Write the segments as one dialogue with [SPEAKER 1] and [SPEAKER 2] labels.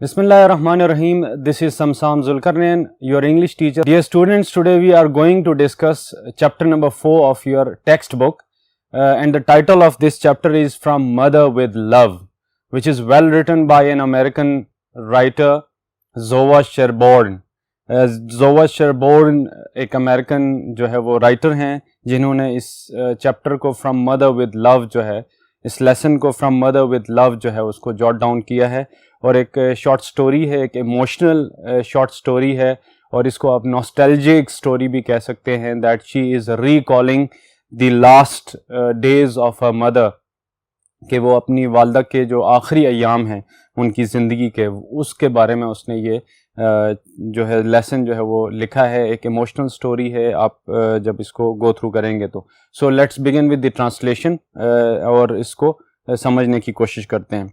[SPEAKER 1] Bismillahirrahmanirrahim. This is Samsam Zulkarnain, your English teacher. Dear students, today we are going to discuss chapter number 4 of your textbook, and the title of this chapter is From Mother with Love, which is well written by an American writer, Zoa Sherborne. زووا شربورن ایک American جو ہے وہ writer ہیں جنہوں نے اس chapter کو from mother with لو جو ہے، اس لیسن کو فرام مدر ود لو جو ہے اس کو جاٹ ڈاؤن کیا ہے، اور ایک شارٹ سٹوری ہے، ایک ایموشنل شارٹ سٹوری ہے، اور اس کو آپ نوسٹیلجک سٹوری بھی کہہ سکتے ہیں، that she is recalling the last days of her mother, کہ وہ اپنی والدہ کے جو آخری ایام ہیں ان کی زندگی کے، اس کے بارے میں اس نے یہ جو ہے لیسن جو ہے وہ لکھا ہے. ایک ایموشنل سٹوری ہے، آپ جب اس کو گو تھرو کریں گے تو. So let's begin with the translation اور اس کو سمجھنے کی کوشش کرتے ہیں.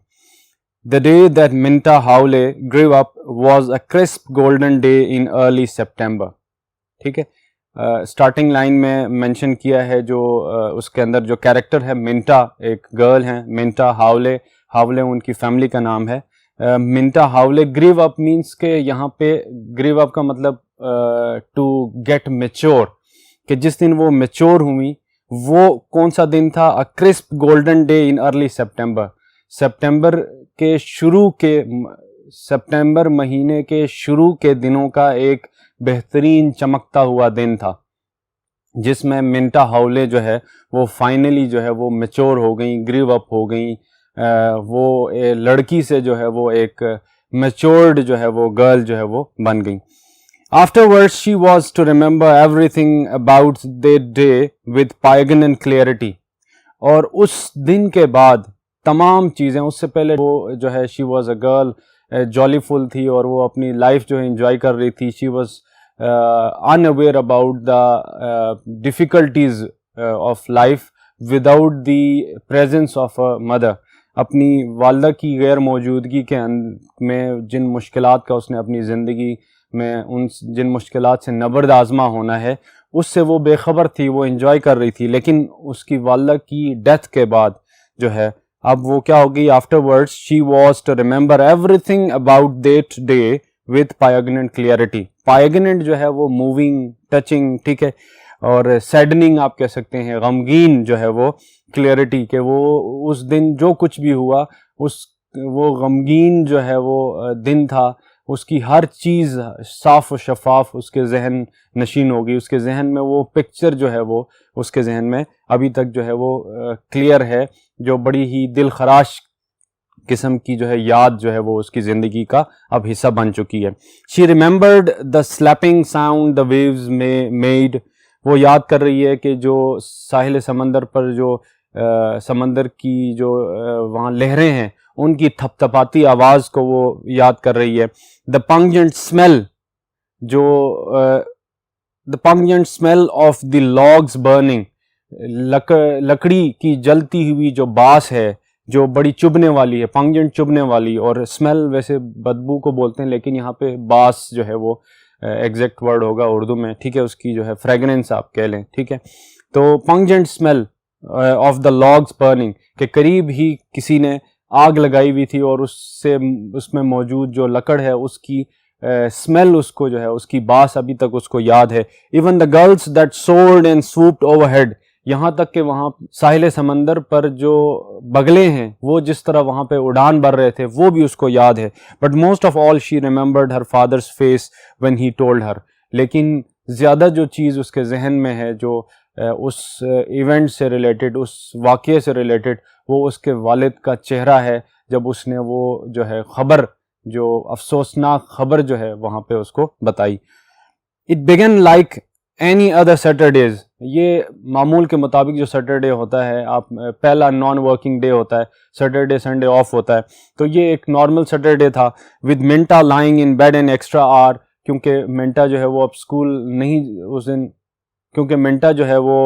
[SPEAKER 1] The day that Minta Howley grew up was a crisp golden day in early September. ٹھیک ہے، اسٹارٹنگ لائن میں مینشن کیا ہے جو اس کے اندر جو کیریکٹر ہے منٹا، ایک گرل ہیں منٹا ہاولے. ہاولے ان کی فیملی کا نام ہے. منٹا ہاولے گریو اپ مینس کہ یہاں پہ گریو اپ کا مطلب ٹو گیٹ میچور، کہ جس دن وہ میچور ہوئی وہ کون سا دن تھا؟ A crisp golden day in early September. September مہینے کے شروع کے دنوں کا ایک بہترین چمکتا ہوا دن تھا، جس میں منٹا ہاولے جو ہے وہ فائنلی جو ہے وہ میچور ہو گئیں، گریو اپ ہو گئیں، وہ لڑکی سے جو ہے وہ ایک میچورڈ جو ہے وہ گرل جو ہے وہ بن گئیں. Afterwards she was to remember everything about that day with poignant clarity. اور اس دن کے بعد تمام چیزیں، اس سے پہلے وہ جو ہے she was a girl جالی فل تھی اور وہ اپنی لائف جو ہے انجوائے کر رہی تھی. she was unaware about the difficulties of life without the presence of her mother. اپنی والدہ کی غیر موجودگی کے میں جن مشکلات کا اس نے اپنی زندگی میں جن مشکلات سے نبرد آزما ہونا ہے اس سے وہ بے خبر تھی، وہ انجوائے کر رہی تھی. لیکن اس کی والدہ کی ڈیتھ کے بعد جو ہے اب وہ کیا ہو گئی؟ Afterwards she was to remember everything about that day with poignant clarity. Poignant جو ہے وہ موونگ، ٹچنگ، ٹھیک ہے، اور سیڈننگ آپ کہہ سکتے ہیں، غمگین جو ہے وہ کلیئرٹی، کہ وہ اس دن جو کچھ بھی ہوا وہ غمگین جو ہے وہ دن تھا. اس کی ہر چیز صاف و شفاف اس کے ذہن نشین ہوگی، اس کے ذہن میں وہ پکچر جو ہے وہ اس کے ذہن میں ابھی تک جو ہے وہ کلیئر ہے، جو بڑی ہی دل خراش قسم کی جو ہے یاد جو ہے وہ اس کی زندگی کا اب حصہ بن چکی ہے. شی ریممبرڈ دا سلیپنگ ساؤنڈ دا ویوز میڈ. وہ یاد کر رہی ہے کہ جو ساحل سمندر پر جو سمندر کی جو وہاں لہریں ہیں ان کی تھپ تھپاتی آواز کو وہ یاد کر رہی ہے. The pungent smell of the logs burning. لکڑی کی جلتی ہوئی جو بانس ہے جو بڑی چبھنے والی ہے، پنگجنٹ چبھنے والی، اور اسمیل ویسے بدبو کو بولتے ہیں لیکن یہاں پہ بانس جو ہے وہ ایگزیکٹ ورڈ ہوگا اردو میں، ٹھیک ہے، اس کی جو ہے فریگرنس آپ کہہ لیں، ٹھیک ہے. تو pungent smell of the logs burning, کہ قریب ہی کسی نے آگ لگائی ہوئی تھی اور اس میں موجود جو لکڑ ہے اس کی اسمیل اس کو جو ہے اس کی باس ابھی تک اس کو یاد ہے. Even the girls that soared and swooped over head. یہاں تک کہ وہاں ساحل سمندر پر جو بگلے ہیں وہ جس طرح وہاں پہ اڑان بھر رہے تھے وہ بھی اس کو یاد ہے. But most of all she remembered her father's face when he told her. لیکن زیادہ جو چیز اس کے ذہن میں ہے جو اس ایونٹ سے ریلیٹڈ، اس واقعے سے ریلیٹڈ، وہ اس کے والد کا چہرہ ہے جب اس نے وہ جو ہے خبر، جو افسوسناک خبر جو ہے وہاں پہ اس کو بتائی. It began like any other Saturdays. یہ معمول کے مطابق جو سیٹرڈے ہوتا ہے، آپ پہلا نان ورکنگ ڈے ہوتا ہے، سیٹرڈے سنڈے آف ہوتا ہے، تو یہ ایک نارمل سیٹرڈے تھا. with Minta lying in bed an extra hour. کیونکہ منٹا جو ہے وہ اب اسکول نہیں اس دن، کیونکہ منٹا جو ہے وہ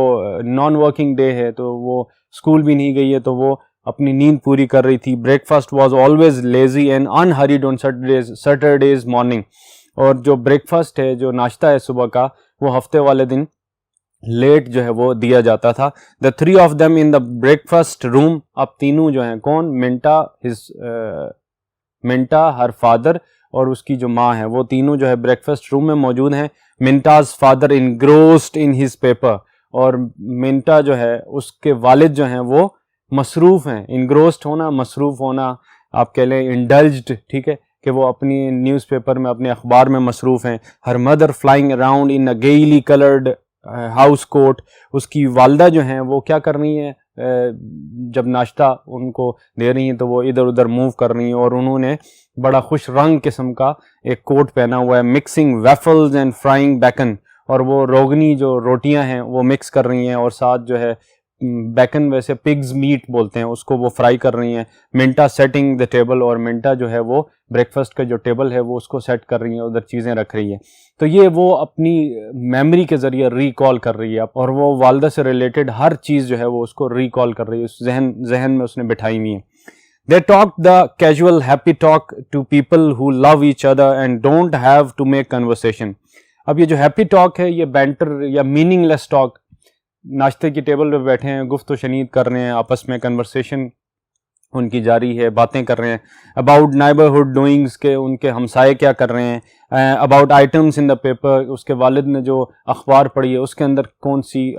[SPEAKER 1] نان ورکنگ ڈے ہے تو وہ اسکول بھی نہیں گئی ہے، تو وہ اپنی نیند پوری کر رہی تھی. Breakfast was always lazy and unhurried on Saturdays morning. اور جو بریک فاسٹ ہے، جو ناشتہ ہے صبح کا، وہ ہفتے والے دن لیٹ جو ہے وہ دیا جاتا تھا. The three of them in the breakfast room. اب تینوں جو ہیں کون؟ منٹا، منٹا, ہر فادر اور اس کی جو ماں ہے, وہ تینوں جو ہے بریکفسٹ روم میں موجود ہیں. Minta's father engrossed in his paper, اور منٹا جو ہے اس کے والد جو ہیں وہ مصروف ہیں. انگروسڈ ہونا, مصروف ہونا, آپ کہہ لیں انڈلجڈ, ٹھیک ہے, کہ وہ اپنی نیوز پیپر میں, اپنے اخبار میں مصروف ہیں. Her mother flying around in a gaily coloured house کوٹ, اس کی والدہ جو ہیں وہ کیا کر رہی ہیں, جب ناشتہ ان کو دے رہی ہیں تو وہ ادھر ادھر موو کر رہی ہیں, اور انہوں نے بڑا خوش رنگ قسم کا ایک کوٹ پہنا ہوا ہے. مکسنگ ویفلز اینڈ فرائنگ بیکن, اور وہ روغنی جو روٹیاں ہیں وہ مکس کر رہی ہیں, اور ساتھ جو ہے بیکن ویسے پگز میٹ بولتے ہیں اس کو, وہ فرائی کر رہی ہیں. منٹا سیٹنگ دا ٹیبل, اور منٹا جو ہے وہ بریکفسٹ کا جو ٹیبل ہے وہ اس کو سیٹ کر رہی ہیں, ادھر چیزیں رکھ رہی ہیں. تو یہ وہ اپنی میموری کے ذریعے ریکال کر رہی ہے, اور وہ والدہ سے ریلیٹڈ ہر چیز جو ہے وہ اس کو ریکال کر رہی ہے, اس ذہن میں اس نے بٹھائی ہوئی ہے. They talk the casual happy talk to people who love each other and don't have to make conversation. اب یہ جو ہیپی ٹاک ہے یہ بینٹر یا میننگ لیس ٹاک, ناشتے کی ٹیبل پہ بیٹھے ہیں, گفت و شنید کر رہے ہیں, آپس میں کنورسیشن ان کی جاری ہے, باتیں کر رہے ہیں اباؤٹ نیبرہڈ ڈوئنگس, کے ان کے ہمسائے کیا کر رہے ہیں, about items in the paper, اس کے والد نے جو اخبار پڑھی ہے اس کے اندر کون سی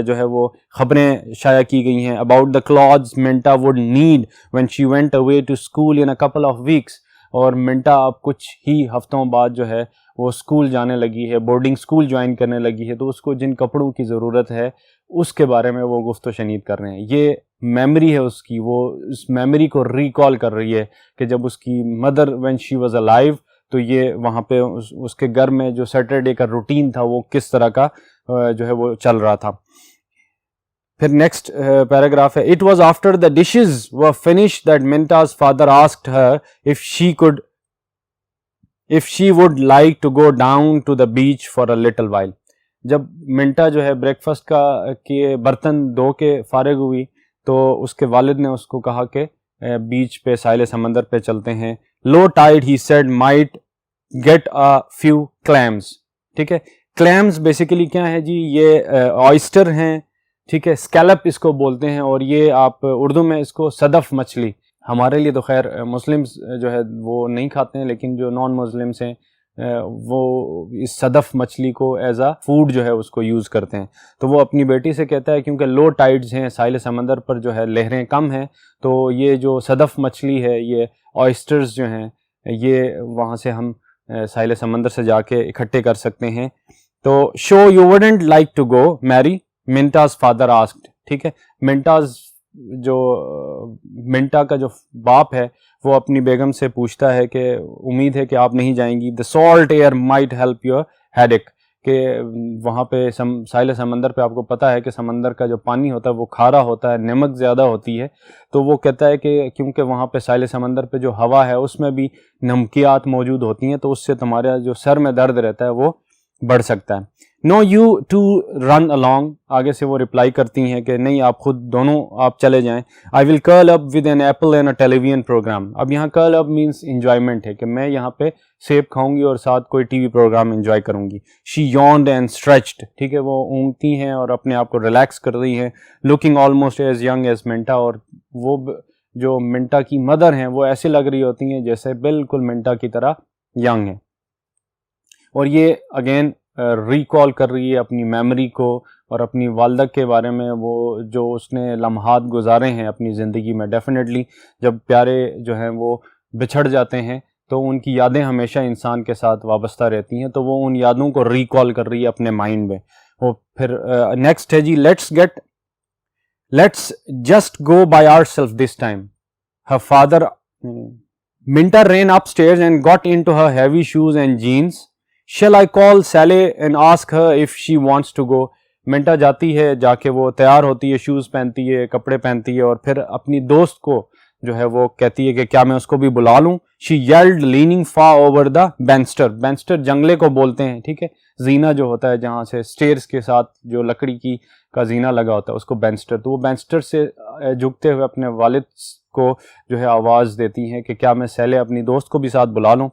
[SPEAKER 1] جو ہے وہ خبریں شائع کی گئی ہیں, about the clothes Minta would need when she went away to school in a couple of weeks, اور منٹا اب کچھ ہی ہفتوں بعد جو ہے وہ اسکول جانے لگی ہے, بورڈنگ اسکول جوائن کرنے لگی ہے, تو اس کو جن کپڑوں کی ضرورت ہے اس کے بارے میں وہ گفت و شنید کر رہے ہیں. یہ میموری ہے اس کی, وہ اس میموری کو ریکال کر رہی ہے کہ جب اس کی mother when she was alive, تو یہ وہاں پہ اس کے گھر میں جو سیٹرڈے کا روٹین تھا وہ کس طرح کا جو ہے وہ چل رہا تھا. پھر نیکسٹ پیراگراف ہے, it was after the dishes were finished that Minta's father asked her if she would like to go down to the beach for a little while. جب منٹا جو ہے بریکفسٹ کے برتن دھو کے فارغ ہوئی تو اس کے والد نے اس کو کہا کہ بیچ پہ, ساحل سمندر پہ چلتے ہیں. Low tide he said might get a few clams. ٹھیک ہے, کلیمز بیسیکلی کیا ہے جی, یہ آئسٹر ہیں, ٹھیک ہے, اسکیلپ اس کو بولتے ہیں, اور یہ آپ اردو میں اس کو صدف مچھلی, ہمارے لیے تو خیر مسلمز جو ہے وہ نہیں کھاتے ہیں, لیکن جو نان مسلمس ہیں وہ اس صدف مچھلی کو ایز اے فوڈ جو ہے اس کو یوز کرتے ہیں. تو وہ اپنی بیٹی سے کہتا ہے کیونکہ لو ٹائڈز ہیں, ساحل سمندر پر جو ہے لہریں کم ہیں, تو یہ جو صدف مچھلی ہے, یہ آئسٹرز جو ہیں, یہ وہاں سے ہم ساحل سمندر سے جا کے اکٹھے کر سکتے ہیں. تو so you wouldn't like to go Mary, منٹاز فادر آسکڈ. ٹھیک ہے, منٹا کا جو باپ ہے وہ اپنی بیگم سے پوچھتا ہے کہ امید ہے کہ آپ نہیں جائیں گی. The salt air might help your headache, کہ وہاں پہ ساحل سمندر پہ آپ کو پتہ ہے کہ سمندر کا جو پانی ہوتا ہے وہ کھارا ہوتا ہے, نمک زیادہ ہوتی ہے, تو وہ کہتا ہے کہ کیونکہ وہاں پہ ساحل سمندر پہ جو ہوا ہے اس میں بھی نمکیات موجود ہوتی ہیں, تو اس سے تمہارا جو سر میں درد رہتا ہے وہ بڑھ سکتا ہے. نو یو ٹو رن along, آگے سے وہ رپلائی کرتی ہیں کہ نہیں آپ خود دونوں آپ چلے جائیں. آئی ول curl up with an apple and a television program. اب یہاں curl up means enjoyment ہے کہ میں یہاں پہ سیب کھاؤں گی اور ساتھ کوئی ٹی وی پروگرام انجوائے کروں گی. she yawned and stretched. ٹھیک ہے, وہ اونگتی ہیں اور اپنے آپ کو ریلیکس کر رہی ہیں. looking almost as young as منٹا, اور وہ جو منٹا کی مدر ہیں وہ ایسے لگ رہی ہوتی ہیں جیسے بالکل منٹا کی طرح ینگ ہیں. اور یہ اگین ریکال کر رہی ہے اپنی میموری کو اور اپنی والدہ کے بارے میں, وہ جو اس نے لمحات گزارے ہیں اپنی زندگی میں. ڈیفینیٹلی جب پیارے جو ہیں وہ بچھڑ جاتے ہیں تو ان کی یادیں ہمیشہ انسان کے ساتھ وابستہ رہتی ہیں, تو وہ ان یادوں کو ریکال کر رہی ہے اپنے مائنڈ میں. وہ پھر نیکسٹ ہے جی, let's just go by our self this time. Her father منٹا ran up stairs and got into her heavy shoes and jeans. Shall I call Sally and ask her if she wants to go? منٹا جاتی ہے, جا کے وہ تیار ہوتی ہے, shows پہنتی ہے, کپڑے پہنتی ہے, اور پھر اپنی دوست کو جو ہے وہ کہتی ہے کہ کیا میں اس کو بھی بلا لوں. She yelled leaning far over the banister. banister جنگلے کو بولتے ہیں, ٹھیک ہے, زینہ جو ہوتا ہے جہاں سے اسٹیئرس کے ساتھ جو لکڑی کی کا زینہ لگا ہوتا ہے اس کو بینسٹر. تو وہ بینسٹر سے جھکتے ہوئے اپنے والد کو جو ہے آواز دیتی ہیں کہ کیا میں سیلے اپنی دوست کو بھی ساتھ بلا لوں.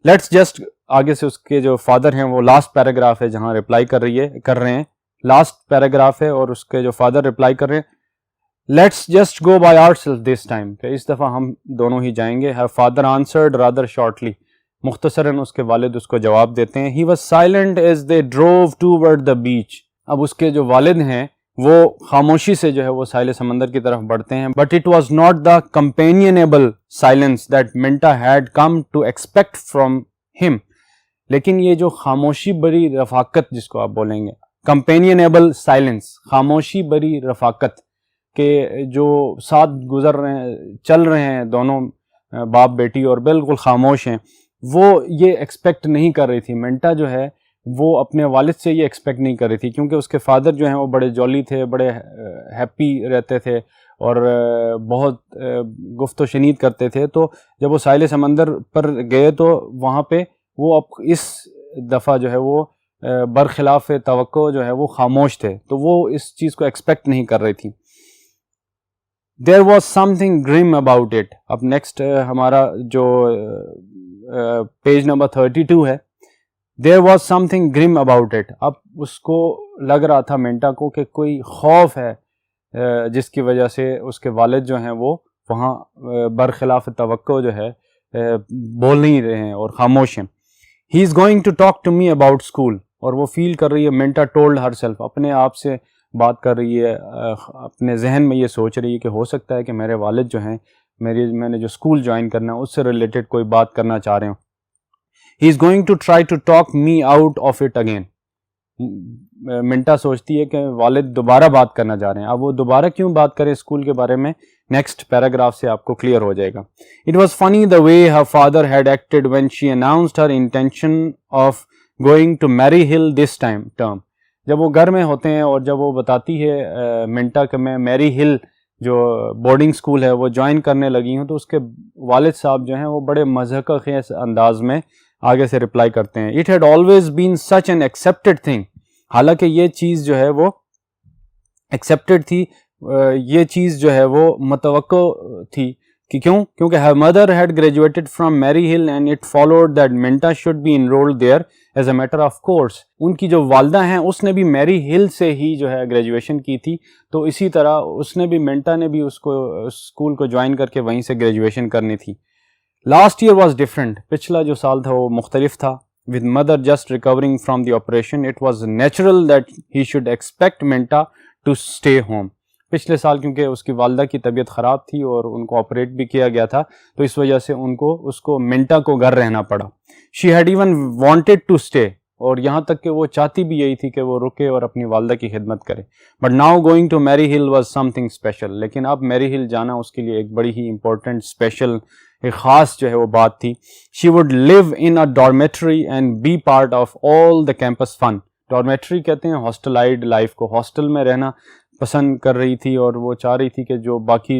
[SPEAKER 1] لیٹس جسٹ, آگے سے اس کے جو فادر ہیں وہ لاسٹ پیراگراف ہے جہاں رپلائی کر رہے ہیں, لاسٹ پیراگراف ہے اور اس کے جو فادر رپلائی کر رہے ہیں, let's just go by our self this time, کہ اس دفعہ ہم دونوں ہی جائیں گے. Her father answered rather shortly, مختصراً اس کے والد اس کو جواب دیتے ہیں. He was silent as they drove toward the beach. اب اس کے جو والد ہیں وہ خاموشی سے جو ہے وہ ساحل سمندر کی طرف بڑھتے ہیں. But it was not the companionable silence that Minta had come to expect from him. لیکن یہ جو خاموشی بری رفاقت جس کو آپ بولیں گے, کمپینینیبل سائلنس, خاموشی بری رفاقت, کہ جو ساتھ گزر رہے ہیں, چل رہے ہیں دونوں باپ بیٹی اور بالکل خاموش ہیں, وہ یہ ایکسپیکٹ نہیں کر رہی تھی. منٹا جو ہے وہ اپنے والد سے یہ ایکسپیکٹ نہیں کر رہی تھی, کیونکہ اس کے فادر جو ہیں وہ بڑے جولی تھے, بڑے ہیپی رہتے تھے اور بہت گفت و شنید کرتے تھے. تو جب وہ ساحل سمندر پر گئے تو وہاں پہ وہ اب اس دفعہ جو ہے وہ برخلاف توقع جو ہے وہ خاموش تھے, تو وہ اس چیز کو ایکسپیکٹ نہیں کر رہی تھی. There was something grim about it. اب نیکسٹ ہمارا جو پیج نمبر 32 ہے, There was something grim about it. اب اس کو لگ رہا تھا منٹا کو کہ کوئی خوف ہے جس کی وجہ سے اس کے والد جو ہیں وہ وہاں برخلاف توقع جو ہے بول نہیں رہے ہیں اور خاموش ہیں. He is going to talk to me about school. اور وہ فیل کر رہی ہے, منٹا ٹولڈ ہر سیلف, اپنے آپ سے بات کر رہی ہے, اپنے ذہن میں یہ سوچ رہی ہے کہ ہو سکتا ہے کہ میرے والد جو ہیں میں نے جو اسکول جوائن کرنا ہے اس سے ریلیٹڈ کوئی بات کرنا چاہ رہے ہوں. He is going to try to talk me out of it again. منٹا سوچتی ہے کہ والد دوبارہ بات کرنا چاہ رہے ہیں. اب وہ دوبارہ کیوں بات کریں اسکول کے بارے میں, نیکسٹ پیراگراف سے آپ کو کلیئر ہو جائے گا. It was funny the way her father had acted when she announced her intention of going to Mary Hill this term. جب وہ گھر میں ہوتے ہیں اور جب وہ بتاتی ہے منٹا کہ میں میری ہل جو بورڈنگ اسکول ہے وہ جوائن کرنے لگی ہوں, تو اس کے والد صاحب جو ہیں وہ بڑے مضحکہ خیز انداز میں آگے سے رپلائی کرتے ہیں. It had always been such an accepted thing. حالانکہ یہ چیز جو ہے وہ ایکسیپٹڈ تھی, یہ چیز جو ہے وہ متوقع تھی. کہ کیوں؟ کیونکہ her mother had graduated from Mary Hill and it followed that Minta should be enrolled there as a matter of course. ان کی جو والدہ ہیں اس نے بھی میری ہل سے ہی جو ہے گریجویشن کی تھی, تو اسی طرح اس نے بھی منٹا نے بھی اس کو اسکول کو جوائن کر کے وہیں سے گریجویشن کرنی تھی. Last year was different. پچھلا جو سال تھا وہ مختلف تھا. with mother just recovering from the operation it was natural that he should expect Minta to stay home. پچھلے سال کیونکہ اس کی والدہ کی طبیعت خراب تھی اور ان کو آپریٹ بھی کیا گیا تھا, تو اس وجہ سے اس کو منٹا کو گھر رہنا پڑا. She had even wanted to stay. اور یہاں تک کہ وہ چاہتی بھی یہی تھی کہ وہ رکے اور اپنی والدہ کی خدمت کرے. But now going to Mary Hill was something special. لیکن اب میری ہل جانا اس کے لیے ایک بڑی ہی امپورٹنٹ اسپیشل ایک خاص جو ہے وہ بات تھی. She would live in a dormitory and be part of all the campus fun. Dormitory کہتے ہیں ہاسٹلائڈ لائف کو. ہاسٹل میں رہنا پسند کر رہی تھی اور وہ چاہ رہی تھی کہ جو باقی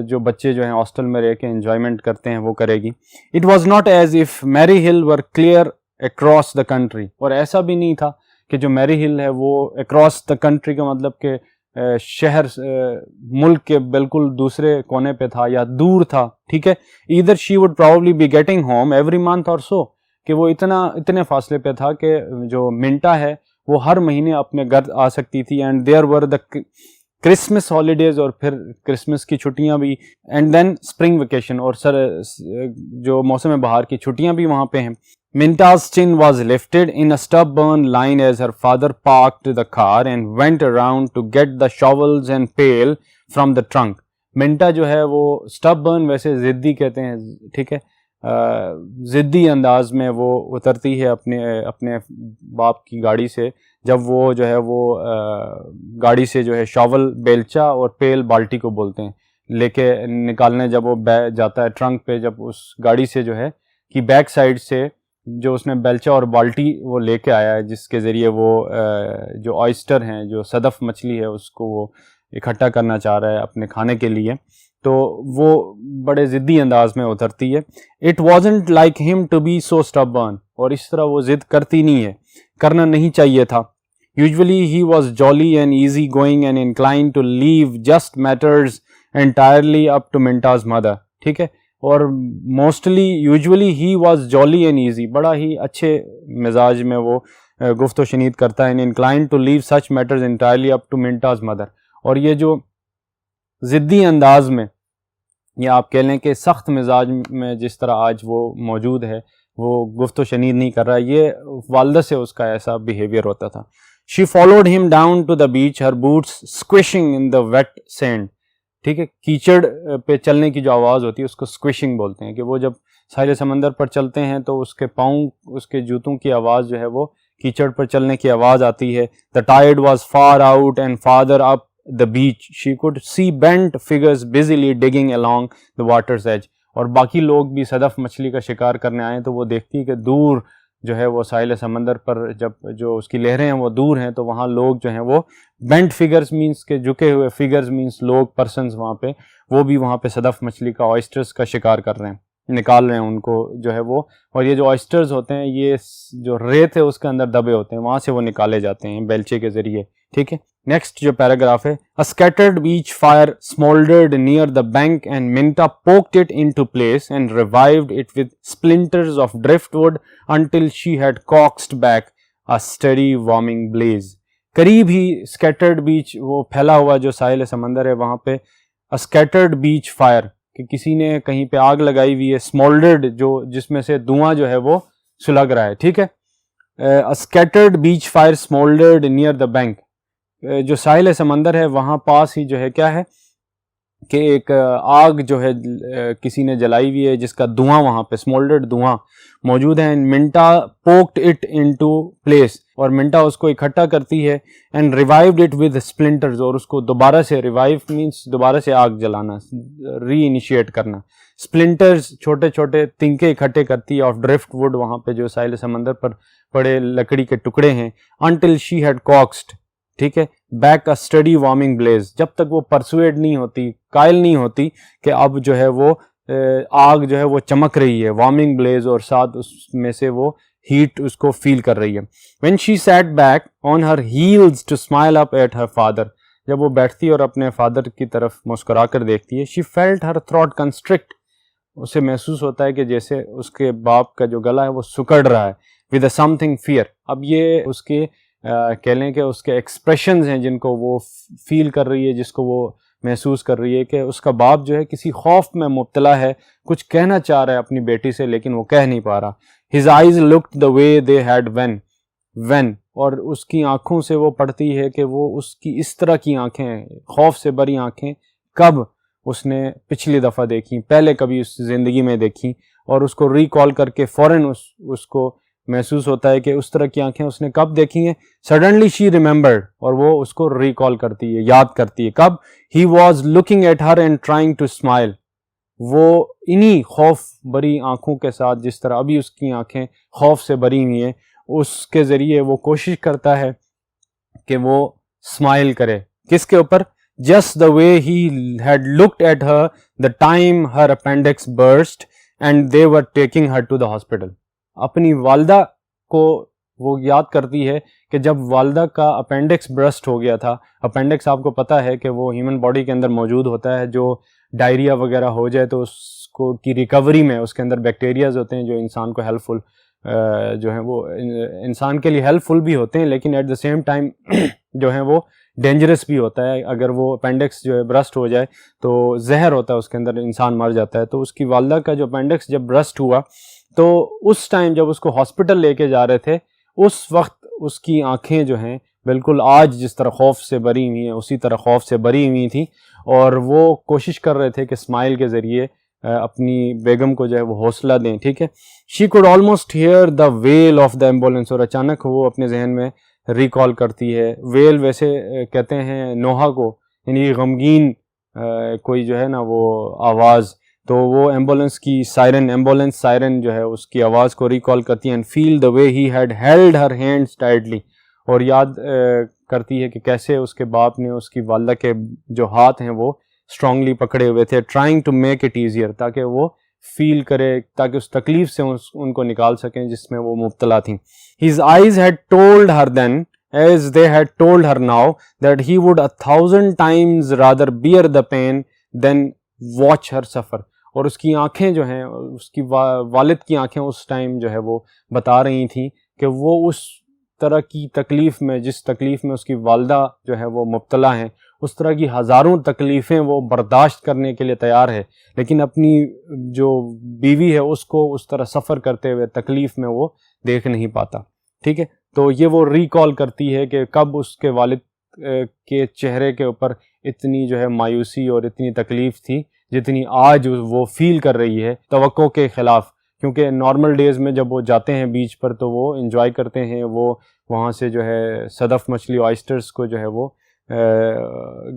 [SPEAKER 1] جو بچے جو ہیں ہاسٹل میں رہ کے انجوائمنٹ کرتے ہیں وہ کرے گی. It was not as if Mary Hill were clear across the country. اور ایسا بھی نہیں تھا کہ جو میری ہل ہے وہ across the country کا مطلب کہ شہر ملک کے بالکل دوسرے کونے پہ تھا یا دور تھا. ٹھیک ہے. Either she would probably be getting home every month or so. کہ وہ اتنے فاصلے پہ تھا کہ جو منٹا ہے وہ ہر مہینے اپنے گھر آ سکتی تھی. And there were the Christmas holidays, اور پھر کرسمس کی چھٹیاں بھی, اینڈ دین اسپرنگ ویکیشن, اور جو موسم بہار کی چھٹیاں بھی وہاں پہ ہیں. Minta's chin was lifted in a stubborn line as her father parked the car and went around to get the shovels and pail from the trunk. منٹا جو ہے وہ stubborn ویسے ضدی کہتے ہیں, ٹھیک ہے, ضدی انداز میں وہ اترتی ہے اپنے باپ کی گاڑی سے, جب وہ جو ہے وہ گاڑی سے جو ہے شاول بیلچا اور پیل بالٹی کو بولتے ہیں لے کے نکالنے, جب وہ جاتا ہے ٹرنک پہ, جب اس گاڑی سے جو ہے کہ بیک سائڈ سے جو اس نے بیلچا اور بالٹی وہ لے کے آیا ہے, جس کے ذریعے وہ جو آئسٹر ہیں, جو صدف مچھلی ہے, اس کو وہ اکٹھا کرنا چاہ رہا ہے اپنے کھانے کے لیے, تو وہ بڑے ضدی انداز میں اترتی ہے. It wasn't like him to be so stubborn. اور اس طرح وہ ضد کرتی نہیں ہے, کرنا نہیں چاہیے تھا. Usually he was jolly and easy going and inclined to leave just matters entirely up to Minta's mother. ٹھیک ہے. اور موسٹلی یوزولی ہی واز جالی اینڈ ایزی, بڑا ہی اچھے مزاج میں وہ گفت و شنید کرتا ہے. Inclined to leave such matters entirely up to Minta's mother. اور یہ جو ضدی انداز میں یا آپ کہہ لیں کہ سخت مزاج میں جس طرح آج وہ موجود ہے وہ گفت و شنید نہیں کر رہا. یہ والدہ سے اس کا ایسا بیہیویئر ہوتا تھا. She followed him down to the beach, her boots squishing in the wet sand. ٹھیک ہے, کیچڑ پہ چلنے کی جو آواز ہوتی ہے اس کو squishing بولتے ہیں, کہ وہ جب ساحل سمندر پر چلتے ہیں تو اس کے پاؤں, اس کے جوتوں کی آواز جو ہے وہ کیچڑ پر چلنے کی آواز آتی ہے. The tide was far out and farther up the beach. She could see bent figures busily digging along the water's edge. اور باقی لوگ بھی صدف مچھلی کا شکار کرنے آئے تو وہ دیکھتی ہے کہ دور جو ہے وہ ساحل سمندر پر جب جو اس کی لہریں ہیں وہ دور ہیں تو وہاں لوگ جو ہیں وہ بینٹ فگرز مینس کے جھکے ہوئے فگرز مینس لوگ پرسنز وہاں پہ وہ بھی وہاں پہ صدف مچھلی کا آئسٹرز کا شکار کر رہے ہیں, نکال رہے ہیں ان کو جو ہے وہ. اور یہ جو آئسٹرز ہوتے ہیں یہ جو ریت ہے اس کے اندر دبے ہوتے ہیں, وہاں سے وہ نکالے جاتے ہیں بیلچے کے ذریعے. ٹھیک ہے, نیکسٹ جو پیراگراف ہے, A scattered beach fire smoldered near the bank and Minta poked it into place and revived it with splinters of driftwood until she had coaxed back a steady warming blaze. قریب ہی scattered beach, وہ پھیلا ہوا جو ساحل سمندر ہے وہاں پہ A scattered beach fire, کہ کسی نے کہیں پہ آگ لگائی ہوئی ہے, smoldered جو جس میں سے دھواں جو ہے وہ سلگ رہا ہے. ٹھیک ہے, A scattered beach fire smoldered near the bank, جو ساحل سمندر ہے وہاں پاس ہی جو ہے کیا ہے کہ ایک آگ جو ہے کسی نے جلائی ہوئی ہے جس کا دھواں وہاں پہ اسمولڈرڈ دھواں موجود ہے. منٹا پوکڈ اٹ انٹو پلیس, اور منٹا اس کو اکٹھا کرتی ہے. اینڈ ریوائوڈ اٹ ود اسپلنٹرز, اور اس کو دوبارہ سے, ریوائیو مینس دوبارہ سے آگ جلانا, ری انیشیٹ کرنا. اسپلنٹرز چھوٹے چھوٹے تنکے اکٹھے کرتی ہے آف ڈرفٹ ووڈ, وہاں پہ جو ساحل سمندر پر پڑے لکڑی کے ٹکڑے ہیں. انٹل شی ہیڈ کاکسڈ, ٹھیک ہے, بیک اے اسٹڈی وارمنگ بلیز, جب تک وہ پرسویڈ نہیں ہوتی, قائل نہیں ہوتی کہ اب جو ہے وہ آگ جو ہے وہ چمک رہی ہے, وارمنگ بلیز, اور ساتھ اس میں سے وہ ہیٹ اس کو فیل کر رہی ہے. when she sat back on her heels to smile up at her father, جب وہ بیٹھتی اور اپنے فادر کی طرف مسکرا کر دیکھتی ہے. she felt her throat constrict, اسے محسوس ہوتا ہے کہ جیسے اس کے باپ کا جو گلا ہے وہ سکڑ رہا ہے. with a something fear, اب یہ اس کے کہہ لیں کہ اس کے ایکسپریشنز ہیں جن کو وہ فیل کر رہی ہے, جس کو وہ محسوس کر رہی ہے کہ اس کا باپ جو ہے کسی خوف میں مبتلا ہے, کچھ کہنا چاہ رہا ہے اپنی بیٹی سے لیکن وہ کہہ نہیں پا رہا. his eyes looked the way they had when, اور اس کی آنکھوں سے وہ پڑھتی ہے کہ وہ اس کی اس طرح کی آنکھیں, خوف سے بری آنکھیں کب اس نے پچھلی دفعہ دیکھی, پہلے کبھی اس زندگی میں دیکھی, اور اس کو ریکال کر کے فوراً اس کو محسوس ہوتا ہے کہ اس طرح کی آنکھیں اس نے کب دیکھی ہیں. سڈنلی شی ریممبرڈ, اور وہ اس کو ریکال کرتی ہے, یاد کرتی ہے کب. He was looking at her and trying to smile, وہ انہی خوف بری آنکھوں کے ساتھ, جس طرح ابھی اس کی آنکھیں خوف سے بری ہوئی ہیں, اس کے ذریعے وہ کوشش کرتا ہے کہ وہ اسمائل کرے. کس کے اوپر؟ Just the way he had looked at her the time her appendix burst and they were taking her to the hospital. اپنی والدہ کو وہ یاد کرتی ہے کہ جب والدہ کا اپینڈکس برسٹ ہو گیا تھا. اپینڈکس آپ کو پتہ ہے کہ وہ ہیومن باڈی کے اندر موجود ہوتا ہے, جو ڈائریا وغیرہ ہو جائے تو اس کو کی ریکوری میں اس کے اندر بیکٹیریاز ہوتے ہیں جو انسان کو ہیلپ فل جو ہیں وہ انسان کے لیے ہیلپ فل بھی ہوتے ہیں, لیکن ایٹ دا سیم ٹائم جو ہیں وہ ڈینجرس بھی ہوتا ہے. اگر وہ اپینڈکس جو ہے برسٹ ہو جائے تو زہر ہوتا ہے اس کے اندر, انسان مر جاتا ہے. تو اس کی والدہ کا جو اپینڈکس جب برسٹ ہوا تو اس ٹائم جب اس کو ہاسپٹل لے کے جا رہے تھے, اس وقت اس کی آنکھیں جو ہیں بالکل آج جس طرح خوف سے بری ہوئی ہیں اسی طرح خوف سے بری ہوئی تھیں, اور وہ کوشش کر رہے تھے کہ اسمائل کے ذریعے اپنی بیگم کو جو ہے وہ حوصلہ دیں. ٹھیک ہے, she could almost hear the wail of the ambulance, اور اچانک وہ اپنے ذہن میں ریکال کرتی ہے. ویل ویسے کہتے ہیں نوحہ کو, یعنی غمگین کوئی جو ہے نا وہ آواز, تو وہ ایمبولینس کی سائرن, ایمبولینس سائرن جو ہے اس کی آواز کو ریکال کرتی ہے. And feel the way he had held her hands tightly, اور یاد کرتی ہے کہ کیسے اس کے باپ نے اس کی والدہ کے جو ہاتھ ہیں وہ اسٹرانگلی پکڑے ہوئے تھے. Trying to make it easier, تاکہ وہ فیل کرے, تاکہ اس تکلیف سے ان کو نکال سکیں جس میں وہ مبتلا تھیں. His eyes had told her then as they had told her now that he would 1000 times rather bear the pain than watch her suffer. اور اس کی آنکھیں جو ہیں, اس کی والد کی آنکھیں اس ٹائم جو ہے وہ بتا رہی تھیں کہ وہ اس طرح کی تکلیف میں, جس تکلیف میں اس کی والدہ جو ہے وہ مبتلا ہیں, اس طرح کی ہزاروں تکلیفیں وہ برداشت کرنے کے لیے تیار ہے، لیکن اپنی جو بیوی ہے اس کو اس طرح سفر کرتے ہوئے تکلیف میں وہ دیکھ نہیں پاتا. ٹھیک ہے، تو یہ وہ ریکال کرتی ہے کہ کب اس کے والد کے چہرے کے اوپر اتنی جو ہے مایوسی اور اتنی تکلیف تھی جتنی آج وہ فیل کر رہی ہے توقع کے خلاف. کیونکہ نارمل ڈیز میں جب وہ جاتے ہیں بیچ پر تو وہ انجوائے کرتے ہیں، وہ وہاں سے جو ہے صدف مچھلی آئسٹرز کو جو ہے وہ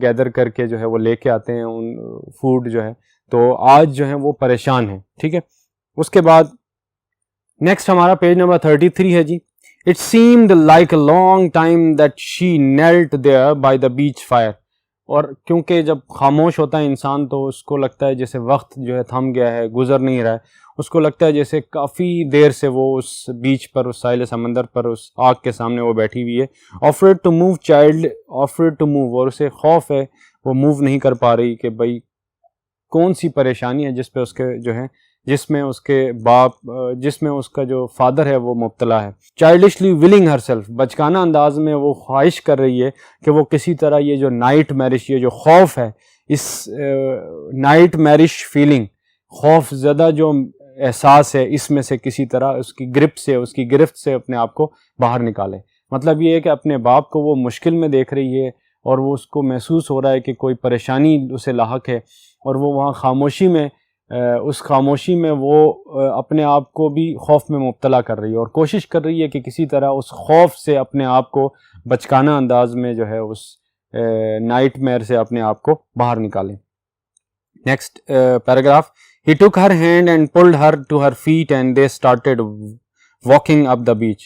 [SPEAKER 1] گیدر کر کے جو ہے وہ لے کے آتے ہیں ان فوڈ جو ہے. تو آج جو ہے وہ پریشان ہیں. ٹھیک ہے، اس کے بعد نیکسٹ ہمارا پیج نمبر 33 ہے جی. It seemed like a long time that she knelt there by the beach fire. اور کیونکہ جب خاموش ہوتا ہے انسان تو اس کو لگتا ہے جیسے وقت جو ہے تھم گیا ہے، گزر نہیں رہا ہے. اس کو لگتا ہے جیسے کافی دیر سے وہ اس بیچ پر، اس ساحل سمندر پر، اس آگ کے سامنے وہ بیٹھی ہوئی ہے. Afraid to move child, afraid to move. اور اسے خوف ہے، وہ موو نہیں کر پا رہی کہ بھائی کون سی پریشانی ہے جس پہ اس کے جو ہے، جس میں اس کے باپ، جس میں اس کا جو فادر ہے وہ مبتلا ہے. چائلڈشلی ولنگ ہر سیلف، بچکانہ انداز میں وہ خواہش کر رہی ہے کہ وہ کسی طرح یہ جو نائٹ میرش، یہ جو خوف ہے، اس نائٹ میرش فیلنگ، خوف زدہ جو احساس ہے، اس میں سے کسی طرح اس کی گرپ سے، اس کی گرفت سے اپنے آپ کو باہر نکالے. مطلب یہ ہے کہ اپنے باپ کو وہ مشکل میں دیکھ رہی ہے اور وہ اس کو محسوس ہو رہا ہے کہ کوئی پریشانی اسے لاحق ہے، اور وہ وہاں خاموشی میں، اس خاموشی میں وہ اپنے آپ کو بھی خوف میں مبتلا کر رہی ہے اور کوشش کر رہی ہے کہ کسی طرح اس خوف سے اپنے آپ کو بچکانہ انداز میں جو ہے اس نائٹ میئر سے اپنے آپ کو باہر نکالیں. Next paragraph. He took her hand and pulled her to her feet and they started walking up the beach.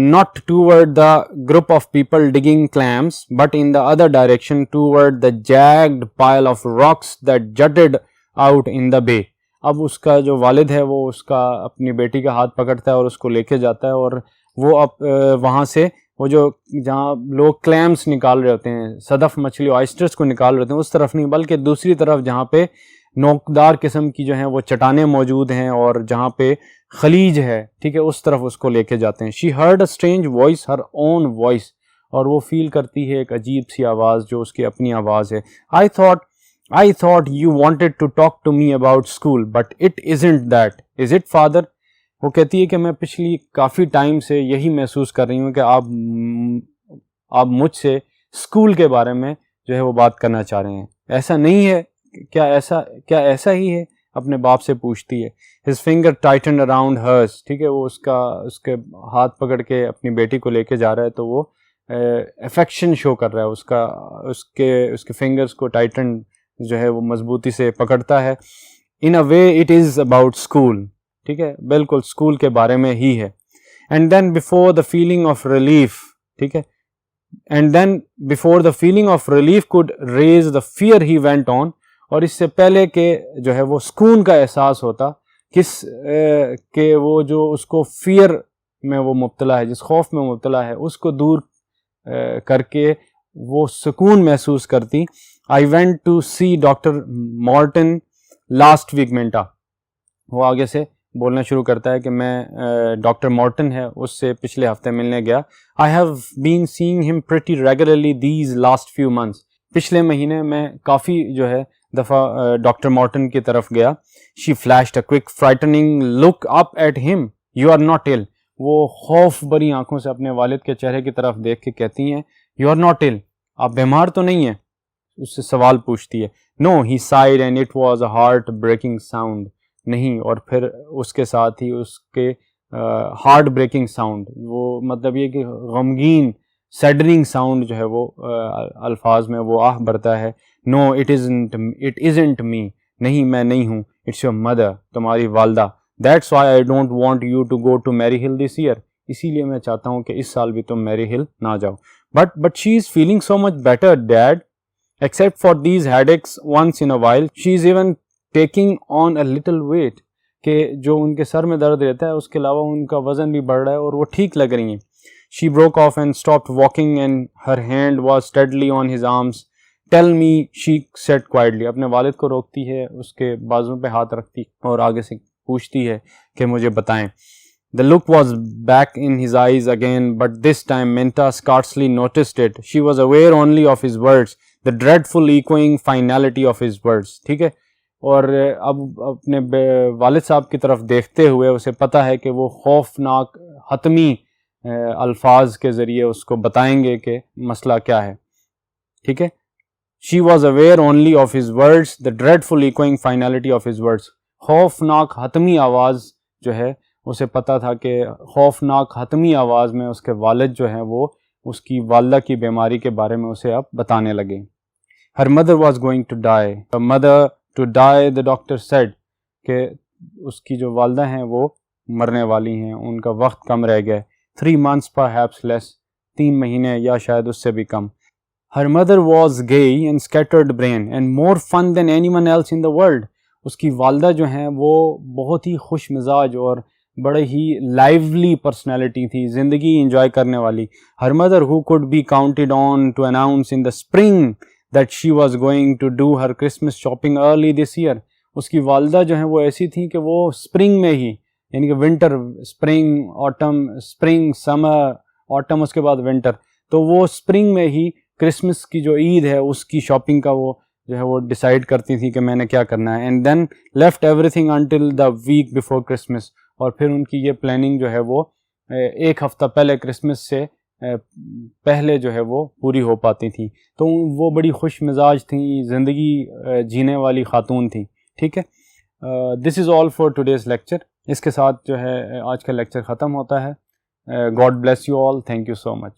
[SPEAKER 1] Not toward the group of people digging clams, but in the other direction toward the jagged pile of rocks that jutted out in the bay. اب اس کا جو والد ہے وہ اس کا اپنی بیٹی کا ہاتھ پکڑتا ہے اور اس کو لے کے جاتا ہے، اور وہ اب وہاں سے وہ جو جہاں لوگ کلیمز نکال رہے ہوتے ہیں، صدف مچھلی آئسٹرز کو نکال رہے ہوتے ہیں، اس طرف نہیں بلکہ دوسری طرف جہاں پہ نوکدار قسم کی جو ہیں وہ چٹانیں موجود ہیں اور جہاں پہ خلیج ہے، ٹھیک ہے، اس طرف اس کو لے کے جاتے ہیں. She heard a strange voice, her own voice. اور وہ فیل کرتی ہے ایک عجیب سی آواز جو اس کی اپنی آواز ہے. I thought you wanted to talk to me about school, but it isn't that. Is it, father? وہ کہتی ہے کہ میں پچھلی کافی ٹائم سے یہی محسوس کر رہی ہوں کہ آپ مجھ سے اسکول کے بارے میں جو ہے وہ بات کرنا چاہ رہے ہیں. ایسا نہیں ہے، کیا ایسا ہی ہے؟ اپنے باپ سے پوچھتی ہے. His finger tightened around hers. ٹھیک ہے، وہ اس کے ہاتھ پکڑ کے اپنی بیٹی کو لے کے جا رہا ہے تو وہ افیکشن شو کر رہا ہے، اس کے فنگرز کو ٹائٹن جو ہے وہ مضبوطی سے پکڑتا ہے. In a way it is about school. ٹھیک ہے، بالکل اسکول کے بارے میں ہی ہے. And then before the feeling of relief. ٹھیک ہے، and then before the feeling of relief could raise the fear, he went on. اور اس سے پہلے کہ جو ہے وہ سکون کا احساس ہوتا کہ وہ جو اس کو فیئر میں وہ مبتلا ہے، جس خوف میں مبتلا ہے، اس کو دور کر کے وہ سکون محسوس کرتی. I went to see Dr. Morton last week. منٹا وہ آگے سے بولنا شروع کرتا ہے کہ میں ڈاکٹر مورٹن ہے اس سے پچھلے ہفتے ملنے گیا. I have been seeing him pretty regularly these last few months. پچھلے مہینے میں کافی جو ہے دفعہ ڈاکٹر مورٹن کی طرف گیا. She flashed a quick frightening look up at him. You are not ill. وہ خوف بری آنکھوں سے اپنے والد کے چہرے کی طرف دیکھ کے کہتی ہیں You are not ill. آپ بیمار تو نہیں ہیں؟ اس سے سوال پوچھتی ہے. No, he sighed and it was a heart breaking sound. نہیں، اور پھر اس کے ساتھ ہی اس کے ہارٹ بریکنگ ساؤنڈ، وہ مطلب یہ کہ غمگین سیڈننگ ساؤنڈ جو ہے وہ الفاظ میں وہ آہ بھرتا ہے. No, it isn't me. نہیں، میں نہیں ہوں. It's your mother. تمہاری والدہ. That's why I don't want you to go to Mary Hill this year. اسی لیے میں چاہتا ہوں کہ اس سال بھی تم میری ہل نہ جاؤ. But she is feeling so much better, Dad. Except for these headaches once in a while. She is even taking on a little weight. کہ جو ان کے سر میں درد رہتا ہے اس کے علاوہ ان کا وزن بھی بڑھ رہا ہے اور وہ ٹھیک لگ رہی ہیں. She broke off and stopped walking and her hand was steadily on his arms. Tell me, she said quietly. اپنے والد کو روکتی ہے، اس کے بازو پہ ہاتھ رکھتی اور آگے سے پوچھتی ہے کہ مجھے بتائیں. The look was back in his eyes again, but this time Minta scarcely noticed it. She was aware only of his words, the dreadful echoing finality of his words. ٹھیک ہے. اور اب اپنے والد صاحب کی طرف دیکھتے ہوئے اسے پتہ ہے کہ وہ خوفناک حتمی الفاظ کے ذریعے اس کو بتائیں گے کہ مسئلہ کیا ہے. ٹھیک ہے. She was aware only of his words, the dreadful echoing finality of his words. خوفناک حتمی آواز جو ہے اسے پتہ تھا کہ خوفناک حتمی آواز میں اس کے والد جو ہیں وہ اس کی والدہ کی بیماری کے بارے میں اسے اب بتانے لگے. Her mother was going to die. Her mother to die, the doctor said. کہ اس کی جو والدہ ہیں وہ مرنے والی ہیں, ان کا وقت کم رہ گیا. 3 months perhaps less. 3 مہینے یا شاید اس سے بھی کم. Her mother was gay and scattered brain and more fun than anyone else in the world. اس کی والدہ جو ہیں وہ بہت ہی خوش مزاج اور بڑے ہی لائیولی پرسنالٹی تھی, زندگی انجوائے کرنے والی. Her mother who could be counted on to announce in the spring that she was going to do her Christmas shopping early this year. اس کی والدہ جو ہیں وہ ایسی تھیں کہ وہ اسپرنگ میں ہی, یعنی کہ ونٹر, اسپرنگ, آٹم, اسپرنگ, سمر, آٹم, اس کے بعد ونٹر, تو وہ اسپرنگ میں ہی کرسمس کی جو عید ہے اس کی شاپنگ کا وہ جو ہے وہ ڈیسائیڈ کرتی تھی کہ میں نے کیا کرنا ہے. And then left everything until the week before Christmas. اور پھر ان کی یہ پلاننگ جو ہے وہ 1 ہفتہ پہلے کرسمس سے پہلے جو ہے وہ پوری ہو پاتی تھی. تو وہ بڑی خوش مزاج تھیں, زندگی جینے والی خاتون تھیں. ٹھیک ہے. دس از آل فار ٹوڈیز لیکچر. اس کے ساتھ جو ہے آج کا لیکچر ختم ہوتا ہے. God bless you all. Thank you so much.